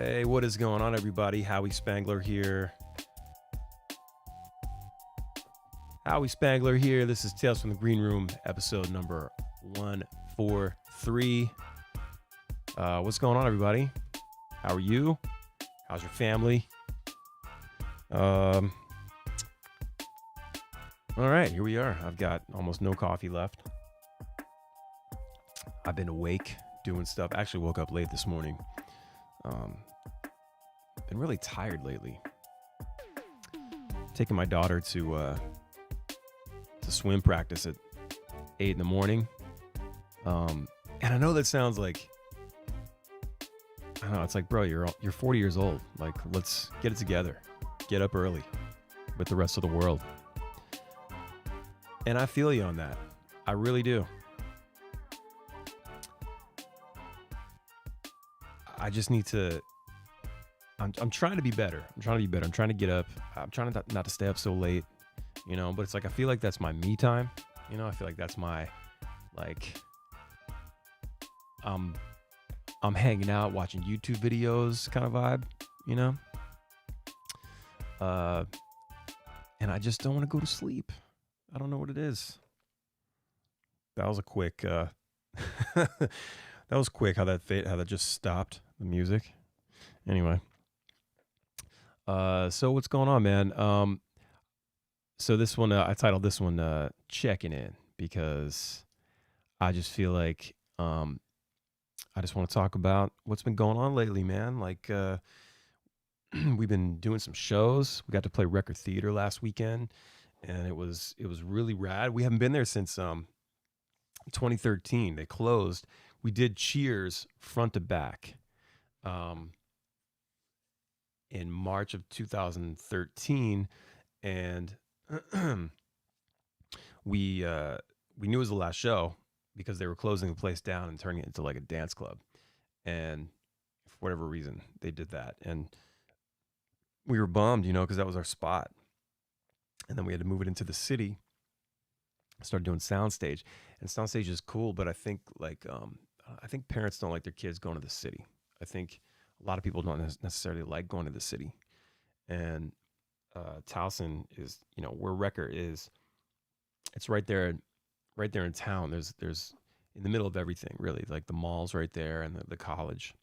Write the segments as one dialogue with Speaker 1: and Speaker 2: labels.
Speaker 1: Hey, what is going on, everybody? Howie Spangler here. Howie Spangler here. This is Tales from the Green Room, episode number 143. What's going on, everybody? How are you? How's your family? All right, here we are. I've got almost no coffee left. I've been awake doing stuff. Actually woke up late this morning. Been really tired lately. Taking my daughter to swim practice at 8 in the morning. And I know that sounds like, I don't know, it's like, bro, you're 40 years old. Like, let's get it together. Get up early with the rest of the world. And I feel you on that. I really do. I just need to, I'm trying to be better. I'm trying to get up. I'm trying not to stay up so late, but it's like, I feel like that's my me time. I feel like that's my, I'm hanging out, watching YouTube videos kind of vibe, and I just don't want to go to sleep. I don't know what it is. That was a quick, that was quick how that just stopped the music. Anyway. So what's going on, man? So this one, I titled this one, Checking In, because I just feel like, I just want to talk about what's been going on lately, man. Like, we've been doing some shows. We got to play Record Theater last weekend, and it was really rad. We haven't been there since, 2013. They closed. We did Cheers front to back, in March of 2013, and we knew it was the last show because they were closing the place down and turning it into like a dance club, and for whatever reason they did that, and we were bummed, because that was our spot, and then we had to move it into the city. Started doing soundstage, and soundstage is cool, but I think I think parents don't like their kids going to the city. I think a lot of people don't necessarily like going to the city. And Towson is, where Record is, it's right there in town. There's in the middle of everything, really, like the mall's right there, and the college,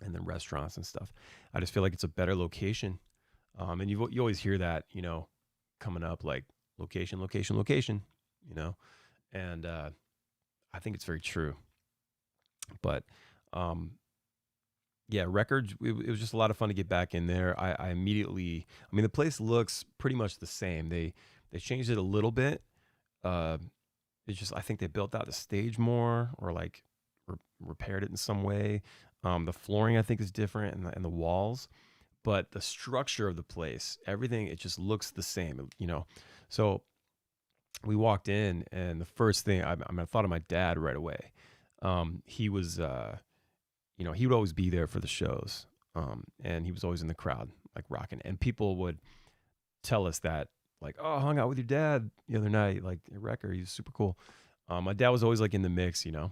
Speaker 1: and then restaurants and stuff. I just feel like it's a better location. And you always hear that, coming up, like location, and I think it's very true. But yeah, Records, it was just a lot of fun to get back in there. I immediately, the place looks pretty much the same. They changed it a little bit. It's just, I think they built out the stage more, or like repaired it in some way. The flooring, I think, is different, and the walls, but the structure of the place, everything, it just looks the same, So we walked in, and the first thing, I thought of my dad right away. He was, he would always be there for the shows, and he was always in the crowd, like rocking. And people would tell us that, like, "Oh, I hung out with your dad the other night, like a Record. He's super cool." My dad was always like in the mix, and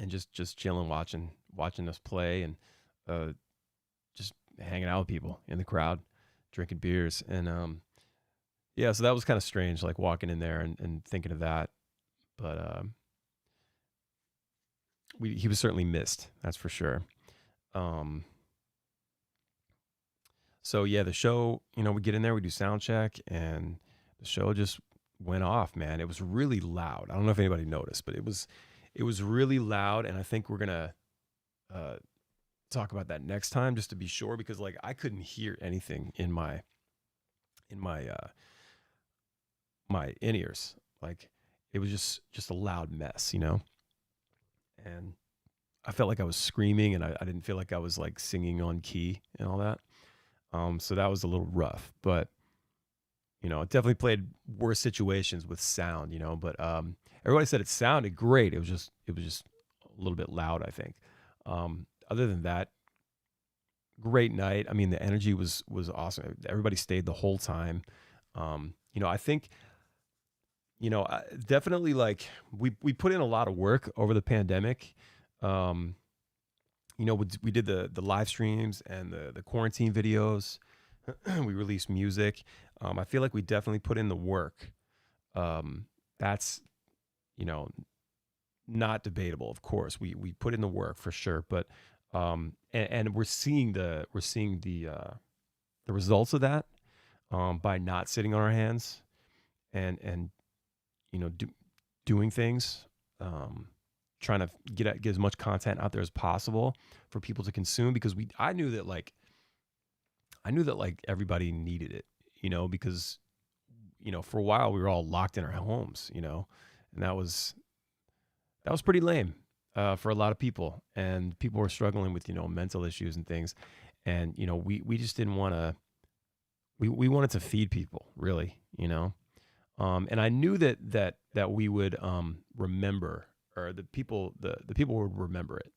Speaker 1: just chilling, watching us play, and just hanging out with people in the crowd, drinking beers, and yeah. So that was kind of strange, like walking in there and thinking of that, but he was certainly missed, that's for sure. So yeah, the show, we get in there, we do sound check, and the show just went off, man. It was really loud. I don't know if anybody noticed, but it was really loud, and I think we're gonna talk about that next time, just to be sure, because like I couldn't hear anything in my my in-ears. Like, it was just a loud mess, and I felt like I was screaming, and I didn't feel like I was like singing on key and all that. So that was a little rough, but it definitely played worse situations with sound, but everybody said it sounded great. It was just a little bit loud, I think. Other than that, great night. The energy was awesome. Everybody stayed the whole time. I think, definitely, like, we put in a lot of work over the pandemic. We did the live streams and the quarantine videos. We released music. I feel like we definitely put in the work. That's, you know, not debatable. Of course, we put in the work for sure, but and we're seeing the results of that by not sitting on our hands and doing things, um, trying to get as much content out there as possible for people to consume, because I knew that everybody needed it, because for a while we were all locked in our homes, and that was pretty lame for a lot of people, and people were struggling with mental issues and things, and we just didn't want to. We wanted to feed people, really, and I knew that we would remember, or the people would remember it,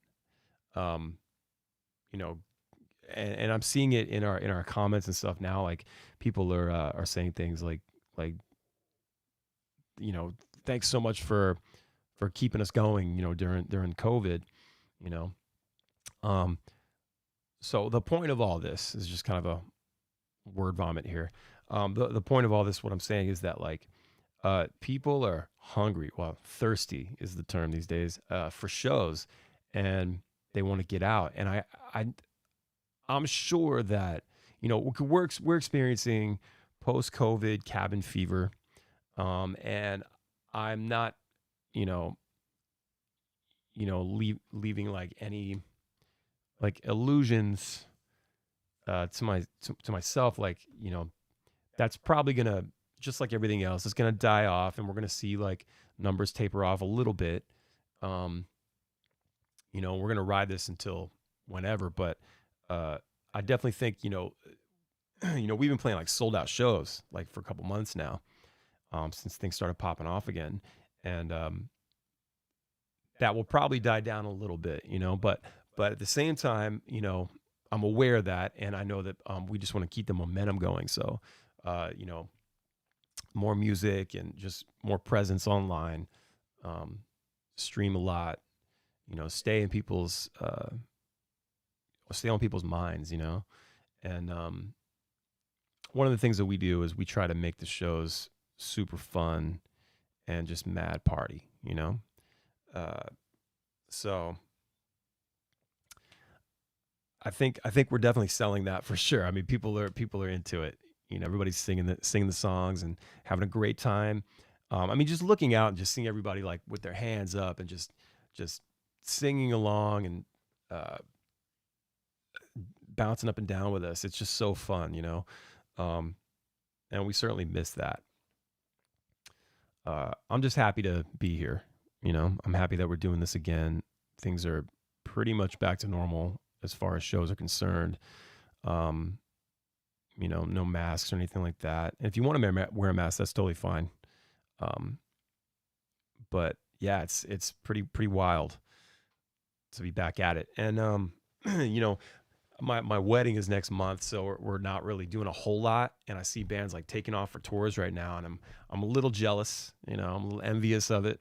Speaker 1: um, you know, and I'm seeing it in our comments and stuff now. Like, people are saying things like you know, thanks so much for keeping us going, during COVID, you know. Um, so the point of all this is just kind of a word vomit here. The point of all this, what I'm saying is that, like, people are hungry, well, thirsty is the term these days, for shows, and they want to get out. And I I'm sure that we're experiencing post COVID cabin fever, and I'm not you know leaving like any like illusions to myself, like, that's probably gonna, just like everything else, it's gonna die off, and we're gonna see like numbers taper off a little bit. um we're gonna ride this until whenever, but uh I definitely think, we've been playing like sold out shows like for a couple months now, since things started popping off again, and that will probably die down a little bit, but at the same time, I'm aware of that, and I know that we just want to keep the momentum going. So, you know, more music and just more presence online, um, stream a lot, stay in stay on people's minds, and one of the things that we do is we try to make the shows super fun and just mad party. Uh, so I think we're definitely selling that for sure. I mean, people are into it. Everybody's singing the songs and having a great time. I mean, just looking out and just seeing everybody like with their hands up and just singing along and uh, bouncing up and down with us. It's just so fun. Um, and we certainly miss that. I'm just happy to be here. I'm happy that we're doing this again. Things are pretty much back to normal as far as shows are concerned. Um, no masks or anything like that. And if you want to wear a mask, that's totally fine. Um, but yeah, it's pretty wild to be back at it. And you know, my wedding is next month, so we're not really doing a whole lot. And I see bands like taking off for tours right now, and I'm a little jealous. I'm a little envious of it.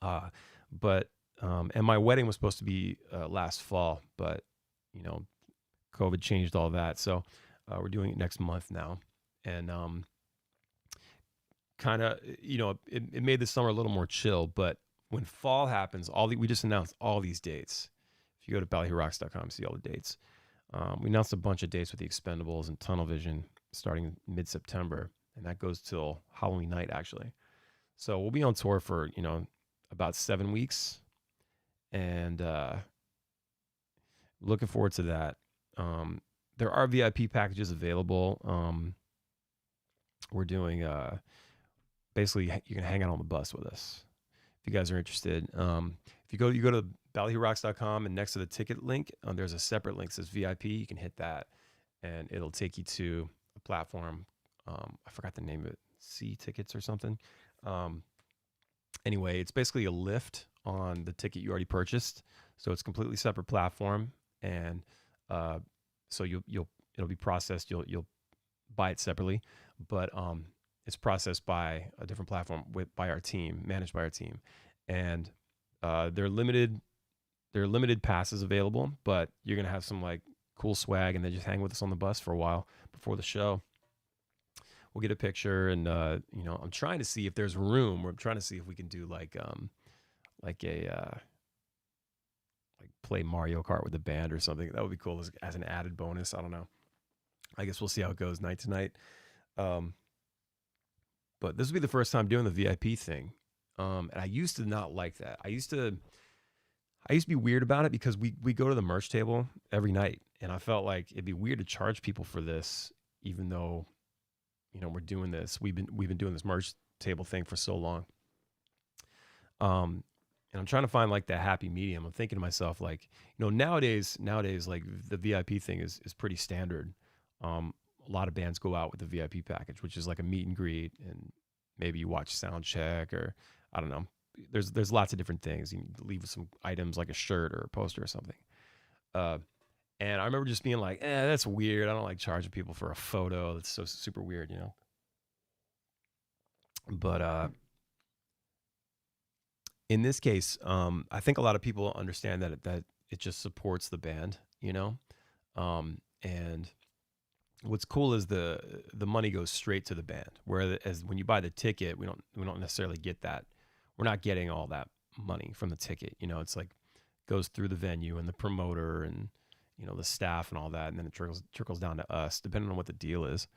Speaker 1: Uh, but and my wedding was supposed to be last fall, but you know, COVID changed all that. So we're doing it next month now, and kind of it made the summer a little more chill. But when fall happens, we just announced all these dates. If you go to ballyhoorocks.com, see all the dates. We announced a bunch of dates with the Expendables and Tunnel Vision starting mid-September, and that goes till Halloween night, actually. So we'll be on tour for about 7 weeks, and looking forward to that. There are VIP packages available. We're doing basically you can hang out on the bus with us if you guys are interested. If you go to ballyhoorocks.com, and next to the ticket link, there's a separate link that says VIP. You can hit that, and it'll take you to a platform. I forgot the name of it, C Tickets or something. Anyway, it's basically a lift on the ticket you already purchased, so it's a completely separate platform, and so it'll be processed. You'll buy it separately, but it's processed by a different platform by our team, managed by our team, and they're limited there are limited passes available, but you're gonna have some like cool swag, and then just hang with us on the bus for a while before the show. We'll get a picture, and I'm trying to see if there's room. We're trying to see if we can do like a like play Mario Kart with the band or something. That would be cool as an added bonus. I don't know. I guess we'll see how it goes night to night. But this will be the first time doing the VIP thing. And I used to not like that. I used to be weird about it because we go to the merch table every night, and I felt like it'd be weird to charge people for this, even though we're doing this. We've been doing this merch table thing for so long. And I'm trying to find like that happy medium. I'm thinking to myself, like, nowadays, like the VIP thing is pretty standard. A lot of bands go out with the VIP package, which is like a meet and greet, and maybe you watch sound check, or I don't know. There's lots of different things. You can leave some items like a shirt or a poster or something. And I remember just being like, that's weird. I don't like charging people for a photo. That's so super weird, But in this case, I think a lot of people understand that it just supports the band, and what's cool is the money goes straight to the band. Whereas when you buy the ticket, we don't necessarily get that. We're not getting all that money from the ticket. It's like goes through the venue and the promoter and the staff and all that, and then it trickles down to us, depending on what the deal is.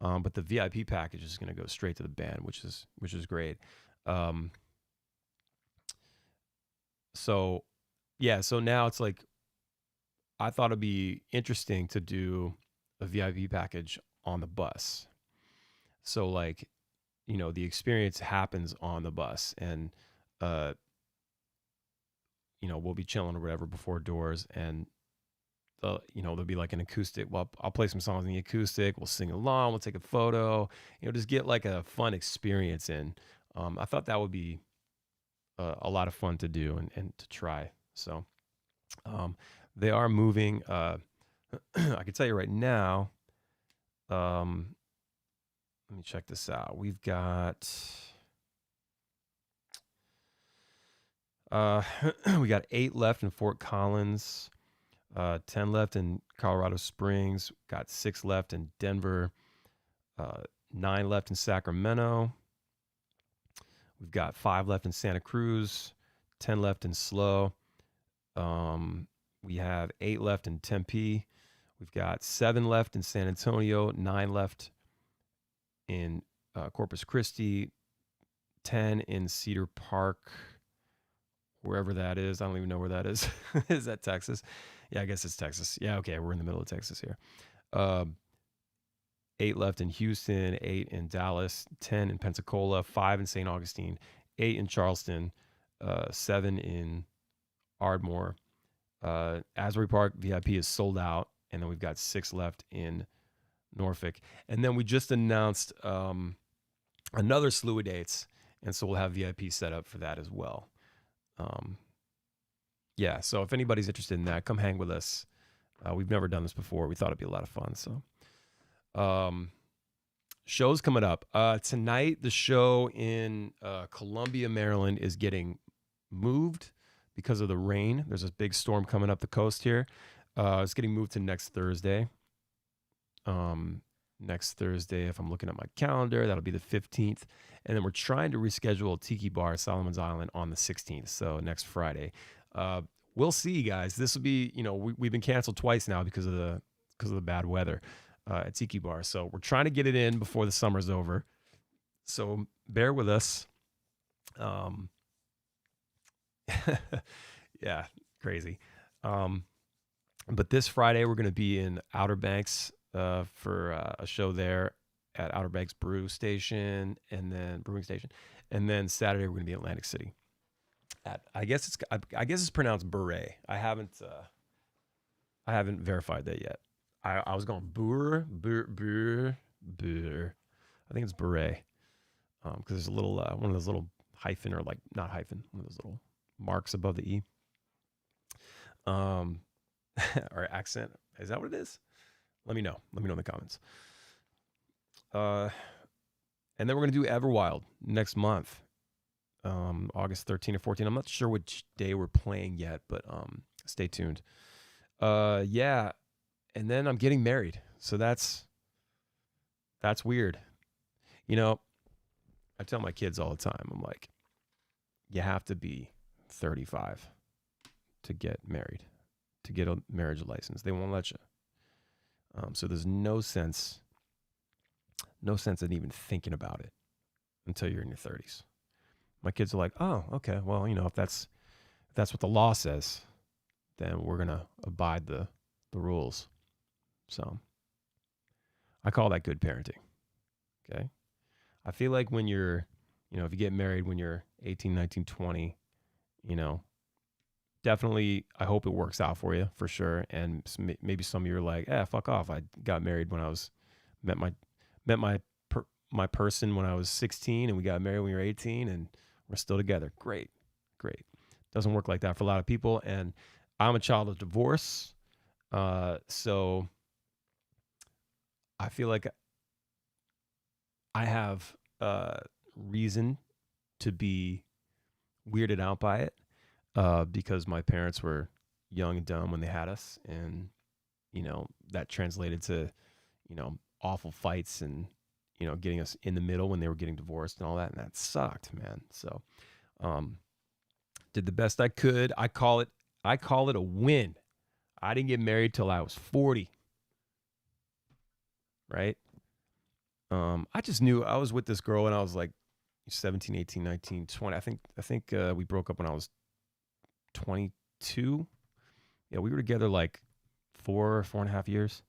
Speaker 1: But the VIP package is going to go straight to the band, which is great. So now it's like I thought it'd be interesting to do a VIP package on the bus. So like, the experience happens on the bus, and we'll be chilling or whatever before doors, and there'll be like an acoustic. Well, I'll play some songs in the acoustic. We'll sing along. We'll take a photo. Just get like a fun experience in. I thought that would be a lot of fun to do and to try. So they are moving. I can tell you right now. Let me check this out. We've got we got 8 left in Fort Collins, 10 left in Colorado Springs, got 6 left in Denver, 9 left in Sacramento. We've got 5 left in Santa Cruz, 10 left in SLO. We have 8 left in Tempe. We've got 7 left in San Antonio, 9 left in Corpus Christi, 10 in Cedar Park, wherever that is. I don't even know where that is. Is that Texas? Yeah, I guess it's Texas. Yeah, okay, we're in the middle of Texas here. 8 left in Houston, 8 in Dallas, 10 in Pensacola, 5 in St. Augustine, 8 in Charleston, 7 in Ardmore. Asbury Park VIP is sold out, and then we've got 6 left in Norfolk. And then we just announced another slew of dates, and so we'll have VIP set up for that as well. So if anybody's interested in that, come hang with us. We've never done this before. We thought it'd be a lot of fun. So shows coming up. Tonight, the show in Columbia, Maryland is getting moved because of the rain. There's a big storm coming up the coast here. It's getting moved to next Thursday. Next Thursday, if I'm looking at my calendar, that'll be the 15th. And then we're trying to reschedule Tiki Bar at Solomon's Island on the 16th, so next Friday. We'll see, guys. This will be, we've been canceled twice now because of the bad weather at Tiki Bar. So we're trying to get it in before the summer's over. So bear with us. Yeah, crazy. But this Friday, we're going to be in Outer Banks for a show there at Outer Banks Brewing Station, and then Saturday we're going to be in Atlantic City. I guess it's pronounced Beret. I haven't verified that yet. I was going Bur. I think it's Beret, because there's a little one of those little hyphen, or like not hyphen, one of those little marks above the E. Or accent. Is that what it is? Let me know. Let me know in the comments. And then we're going to do Everwild next month. August 13 or 14. I'm not sure which day we're playing yet, but stay tuned. Yeah, and then I'm getting married. So that's weird. You know, I tell my kids all the time, I'm like, you have to be 35 to get married, to get a marriage license. They won't let you. So there's no sense in even thinking about it until you're in your 30s. My kids are like, oh, okay, well, if that's what the law says, then we're gonna abide the rules. So I call that good parenting. Okay. I feel like when you're, if you get married when you're 18, 19, 20, definitely, I hope it works out for you for sure. And maybe some of you are like, fuck off. I got married when I was, met my person when I was 16, and we got married when we were 18, and we're still together. Great. Doesn't work like that for a lot of people. And I'm a child of divorce. So I feel like I have reason to be weirded out by it because my parents were young and dumb when they had us. And, that translated to, awful fights and, getting us in the middle when they were getting divorced and all that. And that sucked, man. So did the best I could. I call it a win. I didn't get married till I was 40. Right? I just knew I was with this girl when I was like 17, 18, 19, 20. I think we broke up when I was 22. Yeah, we were together like 4.5 years.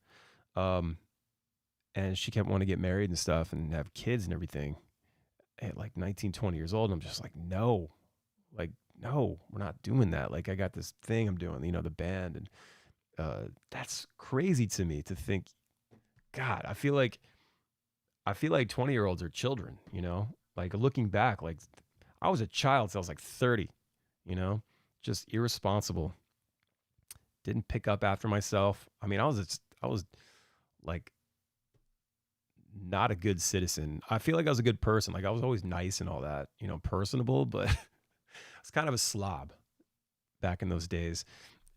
Speaker 1: And she kept wanting to get married and stuff and have kids and everything at like 19, 20 years old. And I'm just like, no, we're not doing that. Like, I got this thing I'm doing, the band. And that's crazy to me to think, God, I feel like 20-year-olds are children, like looking back, like I was a child till I was like 30, just irresponsible. Didn't pick up after myself. I mean, I was like not a good citizen. I feel like I was a good person. Like I was always nice and all that, personable, but I was kind of a slob back in those days.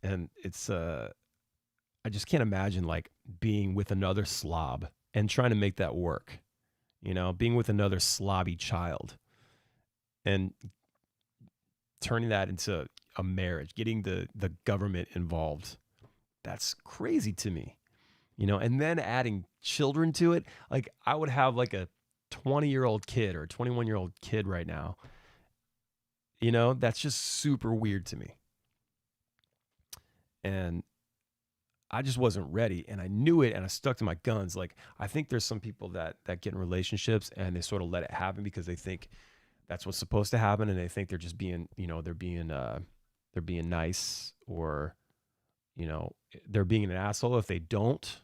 Speaker 1: And it's, I just can't imagine like being with another slob and trying to make that work, being with another slobby child and turning that into a marriage, getting the government involved. That's crazy to me, and then adding children to it. Like I would have like a 20-year-old kid or a 21-year-old kid right now. That's just super weird to me. And I just wasn't ready, and I knew it, and I stuck to my guns. Like, I think there's some people that get in relationships and they sort of let it happen because they think that's what's supposed to happen, and they think they're just being, they're being nice, or, they're being an asshole if they don't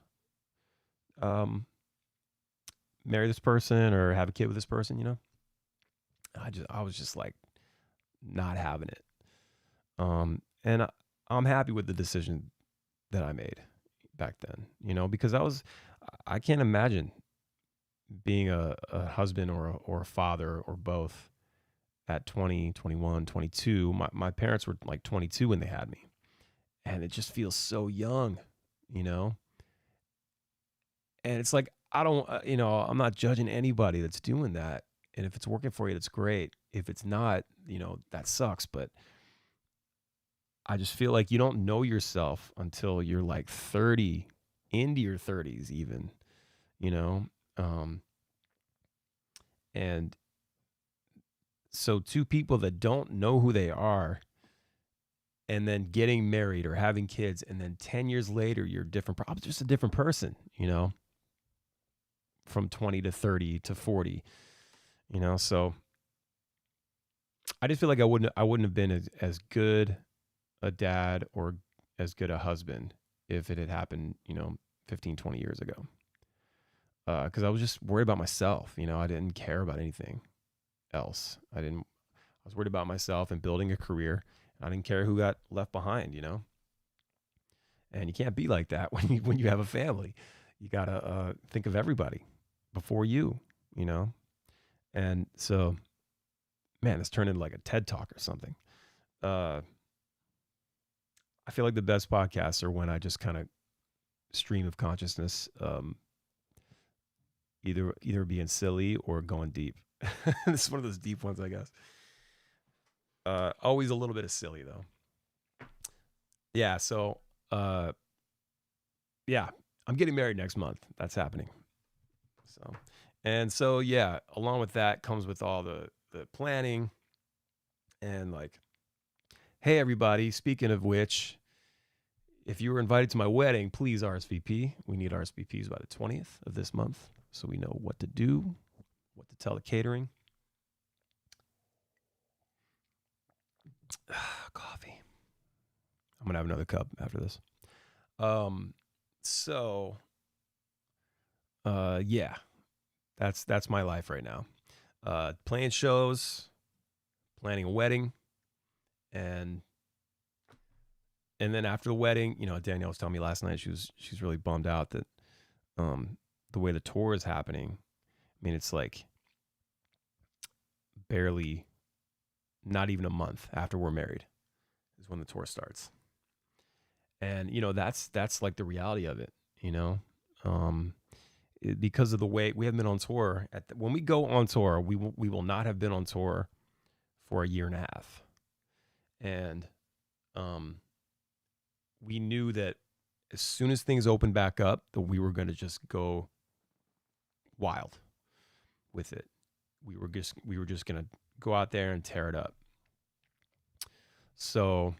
Speaker 1: marry this person or have a kid with this person. I was just like not having it. And I'm happy with the decision that I made back then, because I can't imagine being a husband or a father or both at 20, 21, 22. My parents were like 22 when they had me, and it just feels so young, and it's like, I don't, I'm not judging anybody that's doing that. And if it's working for you, that's great. If it's not, that sucks. But I just feel like you don't know yourself until you're like 30, into your 30s even, and so two people that don't know who they are and then getting married or having kids, and then 10 years later, you're different, probably just a different person, from 20 to 30 to 40, so I just feel like I wouldn't have been as good a dad or as good a husband if it had happened, 15, 20 years ago. Because I was just worried about myself. I didn't care about anything else. I was worried about myself and building a career. I didn't care who got left behind, And you can't be like that when you have a family. You gotta think of everybody before you, And so, Man, this turned into like a TED talk or something. Uh, I feel like the best podcasts are when I just kind of stream of consciousness, either being silly or going deep. This is one of those deep ones, I guess. Always a little bit of silly though. Yeah. So, uh, yeah, I'm getting married next month. That's happening. So yeah, along with that comes with all the planning and like, hey everybody, speaking of which, if you were invited to my wedding, please RSVP. We need RSVPs by the 20th of this month so we know what to do, what to tell the catering. Coffee. I'm gonna have another cup after this. So yeah, that's my life right now. Playing shows, planning a wedding, and then after the wedding, Danielle was telling me last night she's really bummed out that the way the tour is happening. I mean, it's like barely, not even a month after we're married is when the tour starts. And that's like the reality of it, because of the way we haven't been on tour. When we go on tour, we will not have been on tour for a year and a half, and we knew that as soon as things opened back up, that we were going to just go wild with it. We were just going to go out there and tear it up. So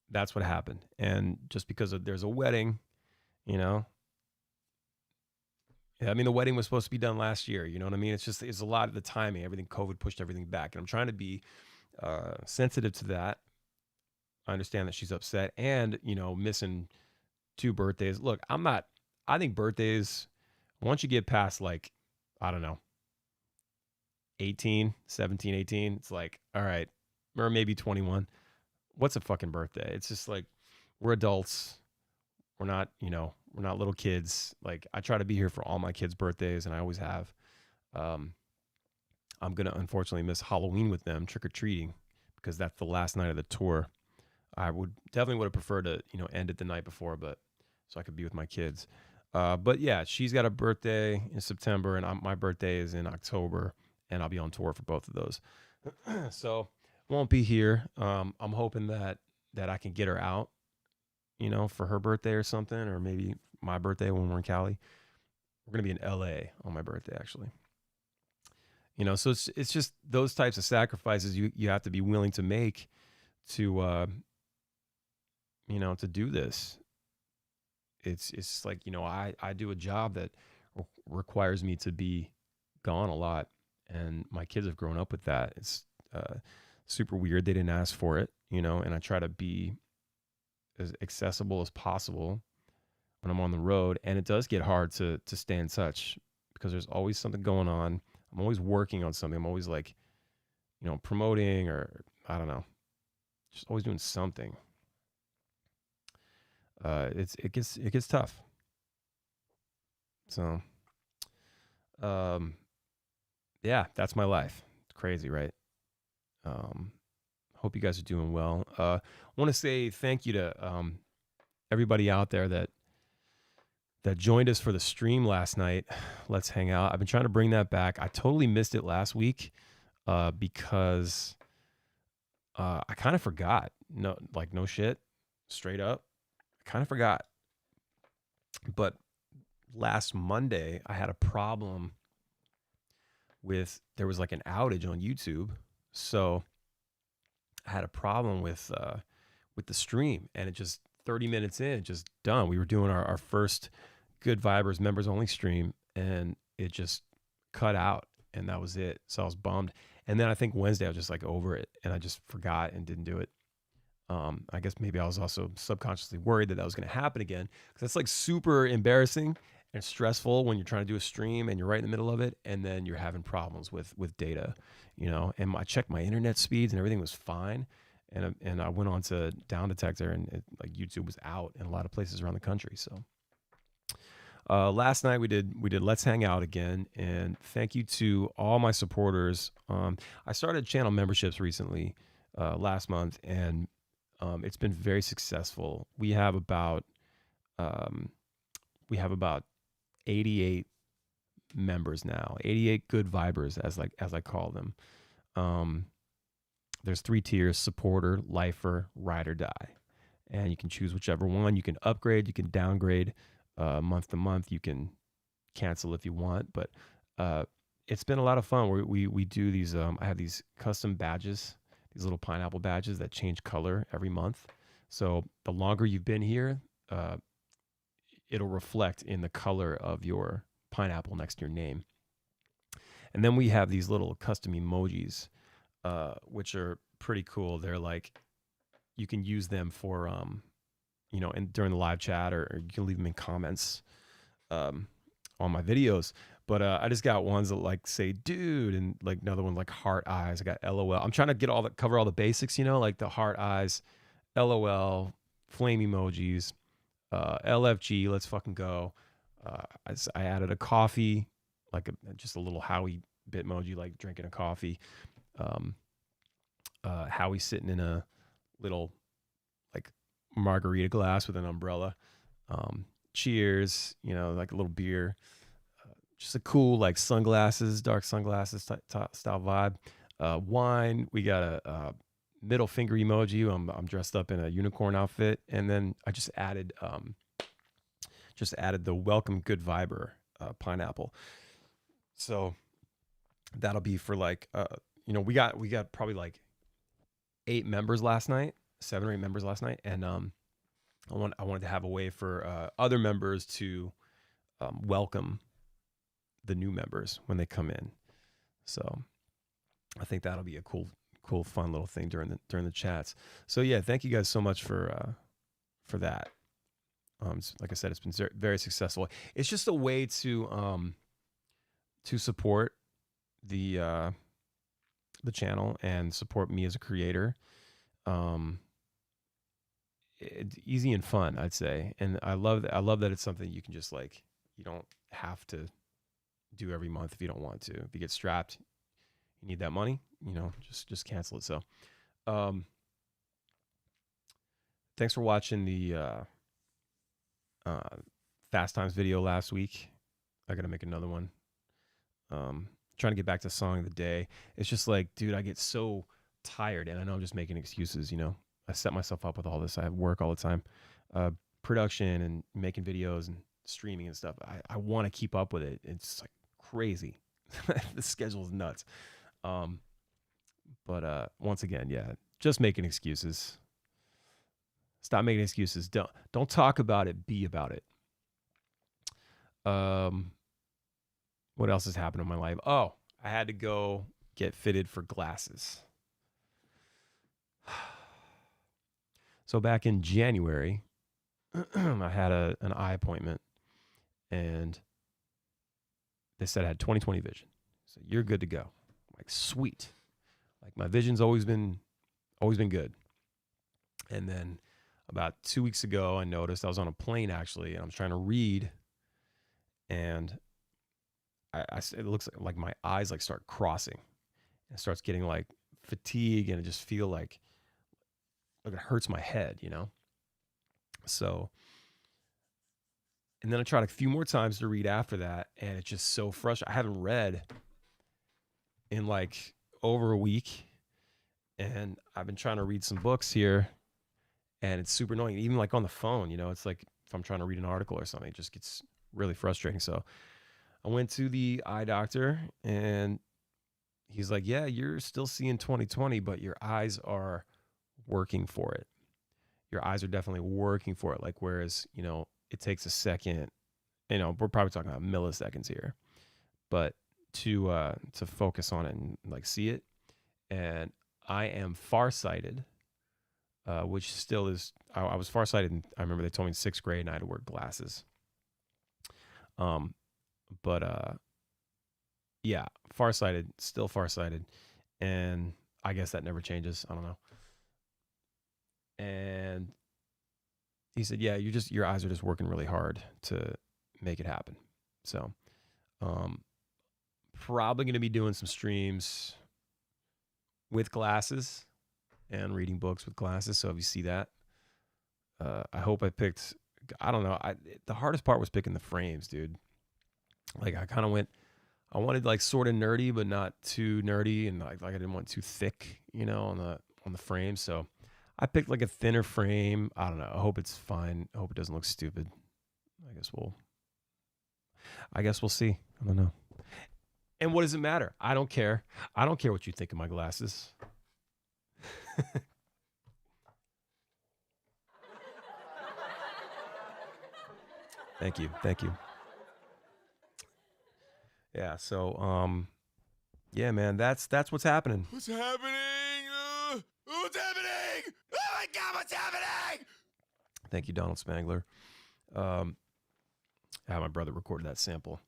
Speaker 1: that's what happened. And just because there's a wedding, I mean, the wedding was supposed to be done last year. You know what I mean? It's a lot of the timing. Everything, COVID pushed everything back. And I'm trying to be sensitive to that. I understand that she's upset and, missing 2 birthdays. Look, I think birthdays, once you get past like, I don't know, 18, 17, 18, it's like, all right, or maybe 21. What's a fucking birthday? It's just like, we're adults. We're not little kids. Like, I try to be here for all my kids' birthdays, and I always have. I'm going to unfortunately miss Halloween with them, trick-or-treating, because that's the last night of the tour. I would have preferred to, end it the night before, but so I could be with my kids. But yeah, she's got a birthday in September, and my birthday is in October, and I'll be on tour for both of those. So won't be here. I'm hoping that I can get her out, for her birthday or something, or maybe my birthday when we're in Cali. We're gonna be in LA on my birthday, actually. So it's just those types of sacrifices you have to be willing to make to to do this. It's like, I do a job that requires me to be gone a lot, and my kids have grown up with that. It's super weird. They didn't ask for it, and I try to be as accessible as possible when I'm on the road. And it does get hard to stay in touch because there's always something going on. I'm always working on something. I'm always like, promoting, or I don't know, just always doing something. It gets tough. So, yeah, that's my life. It's crazy, right? Hope you guys are doing well. I want to say thank you to everybody out there that joined us for the stream last night. Let's hang out. I've been trying to bring that back. I totally missed it last week because I kind of forgot. No shit, straight up. I kind of forgot. But last Monday, I had a problem there was like an outage on YouTube. So I had a problem with the stream, and it just 30 minutes in, just done. We were doing our first Good Vibers members only stream, and it just cut out, and that was it. So I was bummed. And then I think Wednesday I was just like over it, and I just forgot and didn't do it. I guess maybe I was also subconsciously worried that was going to happen again, because it's like super embarrassing and stressful when you're trying to do a stream and you're right in the middle of it, and then you're having problems with data, and I checked my internet speeds and everything was fine. And I went on to Down Detector, and like YouTube was out in a lot of places around the country. So Last night we did Let's Hang Out again, and thank you to all my supporters. I started channel memberships recently, last month, and it's been very successful. Um, we have about 88 members now, 88 good vibers, as I call them. Um, there's 3 tiers: supporter, lifer, ride or die, and you can choose whichever one. You can upgrade, you can downgrade, month to month. You can cancel if you want, but uh, it's been a lot of fun. We do these. I have these custom badges, these little pineapple badges that change color every month. So the longer you've been here, uh, it'll reflect in the color of your pineapple next to your name. And then we have these little custom emojis, which are pretty cool. They're like, you can use them for, and during the live chat, or you can leave them in comments, um, on my videos. But I just got ones that like say "dude" and like another one like heart eyes. I got LOL. I'm trying to cover all the basics, like the heart eyes, LOL, flame emojis, LFG, let's fucking go. I added a coffee, like just a little Howie bitmoji, like drinking a coffee. Um, Howie sitting in a little like margarita glass with an umbrella. Cheers, like a little beer. Just a cool like sunglasses, dark sunglasses style vibe. Wine. We got a middle finger emoji. I'm dressed up in a unicorn outfit, and then I just added the welcome good viber pineapple. So that'll be for like we got probably like 8 members last night, 7 or 8 members last night, and I wanted to have a way for other members to welcome the new members when they come in. So I think that'll be a cool, fun little thing during the chats. So yeah, thank you guys so much for that. Like I said, it's been very successful. It's just a way to support the channel and support me as a creator. It's easy and fun, I'd say, and I love that it's something you can just like, you don't have to do every month if you don't want to. If you get strapped, you need that money, just cancel it. So, thanks for watching the Fast Times video last week. I got to make another one. Trying to get back to song of the day. It's just like, dude, I get so tired, and I know I'm just making excuses. I set myself up with all this. I have work all the time, production and making videos and streaming and stuff. I want to keep up with it. It's like crazy. The schedule is nuts. But once again, yeah, just making excuses. Stop making excuses. Don't talk about it. Be about it. What else has happened in my life? Oh, I had to go get fitted for glasses. So back in January, I had an eye appointment, and they said I had 20/20 vision. So you're good to go. I'm like, sweet. Like my vision's always been good. And then about 2 weeks ago, I noticed I was on a plane actually, and I was trying to read, and it looks like my eyes like start crossing. It starts getting like fatigue, and I just feel like it hurts my head, So, and then I tried a few more times to read after that, and it's just so frustrating. I haven't read in like over a week, and I've been trying to read some books here, and it's super annoying. Even like on the phone, it's like if I'm trying to read an article or something, it just gets really frustrating. So I went to the eye doctor, and he's like, yeah, you're still seeing 20/20, but your eyes are working for it. Your eyes are definitely working for it. Like, whereas, it takes a second, we're probably talking about milliseconds here, but to focus on it and like see it. And I am farsighted, which still is, I was farsighted. And I remember they told me in 6th grade and I had to wear glasses. But yeah, farsighted, still farsighted. And I guess that never changes. I don't know. And he said, yeah, your eyes are just working really hard to make it happen. So, probably going to be doing some streams with glasses and reading books with glasses. So if you see that, I hope I picked, I don't know. The hardest part was picking the frames, dude. Like I kind of I wanted like sort of nerdy, but not too nerdy. And like I didn't want too thick, on the frame. So I picked like a thinner frame. I don't know. I hope it's fine. I hope it doesn't look stupid. I guess we'll see. I don't know. And what does it matter? I don't care. I don't care what you think of my glasses. Thank you. Yeah. So, yeah, man, that's what's happening.
Speaker 2: What's happening? What's happening? Oh my God, what's happening?
Speaker 1: Thank you, Donald Spangler. I had my brother recorded that sample.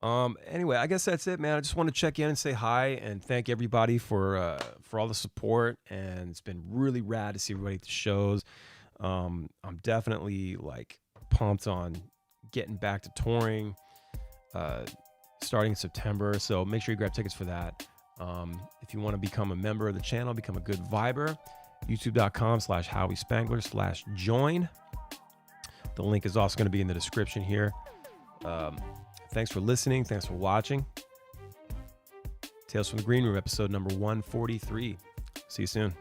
Speaker 1: Anyway, I guess that's it, man. I just want to check in and say hi and thank everybody for all the support. And it's been really rad to see everybody at the shows. I'm definitely like pumped on getting back to touring, starting in September. So make sure you grab tickets for that. If you want to become a member of the channel, become a good viber, youtube.com/howispangler/join. The link is also going to be in the description here. Thanks for listening. Thanks for watching. Tales from the Green Room, episode number 143. See you soon.